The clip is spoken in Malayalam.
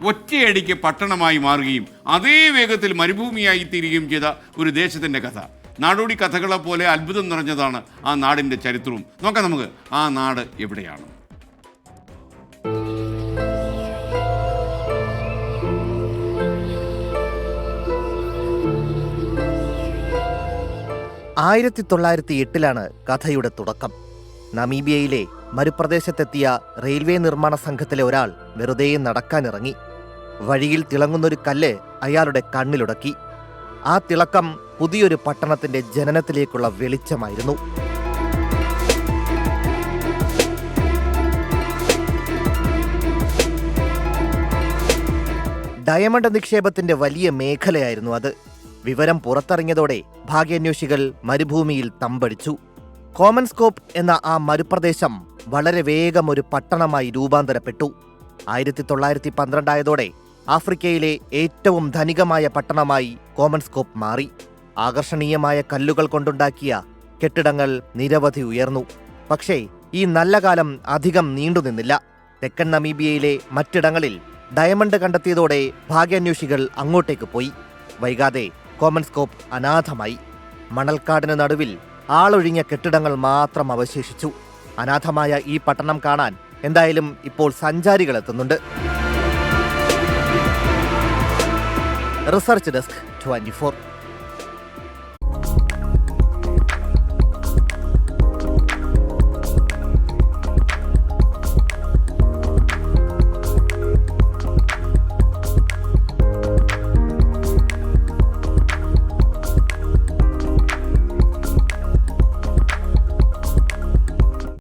ഒറ്റയടിക്ക് പട്ടണമായി മാറുകയും അതേ വേഗത്തിൽ മരുഭൂമിയായി തീരുകയും ചെയ്ത ഒരു ദേശത്തിൻ്റെ കഥ. നാടോടി കഥകളെ പോലെ അത്ഭുതം നിറഞ്ഞതാണ് ആ നാടിൻ്റെ ചരിത്രവും. നോക്കാം നമുക്ക് ആ നാട് എവിടെയാണ്. ആയിരത്തി 1908 കഥയുടെ തുടക്കം. നമീബിയയിലെ മരുപ്രദേശത്തെത്തിയ റെയിൽവേ നിർമ്മാണ സംഘത്തിലെ ഒരാൾ വെറുതെ നടക്കാനിറങ്ങി. വഴിയിൽ തിളങ്ങുന്നൊരു കല്ല് അയാളുടെ കണ്ണിലുടക്കി. ആ തിളക്കം പുതിയൊരു പട്ടണത്തിന്റെ ജനനത്തിലേക്കുള്ള വെളിച്ചമായിരുന്നു. ഡയമണ്ട് നിക്ഷേപത്തിന്റെ വലിയ മേഖലയായിരുന്നു അത്. വിവരം പുറത്തിറങ്ങിയതോടെ ഭാഗ്യാന്വേഷികൾ മരുഭൂമിയിൽ തമ്പടിച്ചു. കോമൺസ്കോപ്പ് എന്ന ആ മരുപ്രദേശം വളരെ വേഗം ഒരു പട്ടണമായി രൂപാന്തരപ്പെട്ടു. 1912 ആയതോടെ ആഫ്രിക്കയിലെ ഏറ്റവും ധനികമായ പട്ടണമായി കോമൺസ്കോപ്പ് മാറി. ആകർഷണീയമായ കല്ലുകൾ കൊണ്ടുണ്ടാക്കിയ കെട്ടിടങ്ങൾ നിരവധി ഉയർന്നു. പക്ഷേ ഈ നല്ല കാലം അധികം നീണ്ടുനിന്നില്ല. തെക്കൻ നമീബിയയിലെ മറ്റിടങ്ങളിൽ ഡയമണ്ട് കണ്ടെത്തിയതോടെ ഭാഗ്യാന്വേഷികൾ അങ്ങോട്ടേക്ക് പോയി. വൈകാതെ കോമൺസ്കോപ്പ് അനാഥമായി. മണൽക്കാടിന് നടുവിൽ ആളൊഴിഞ്ഞ കെട്ടിടങ്ങൾ മാത്രം അവശേഷിച്ചു. അനാഥമായ ഈ പട്ടണം കാണാൻ എന്തായാലും ഇപ്പോൾ സഞ്ചാരികൾ എത്തുന്നുണ്ട്. Research desk 24.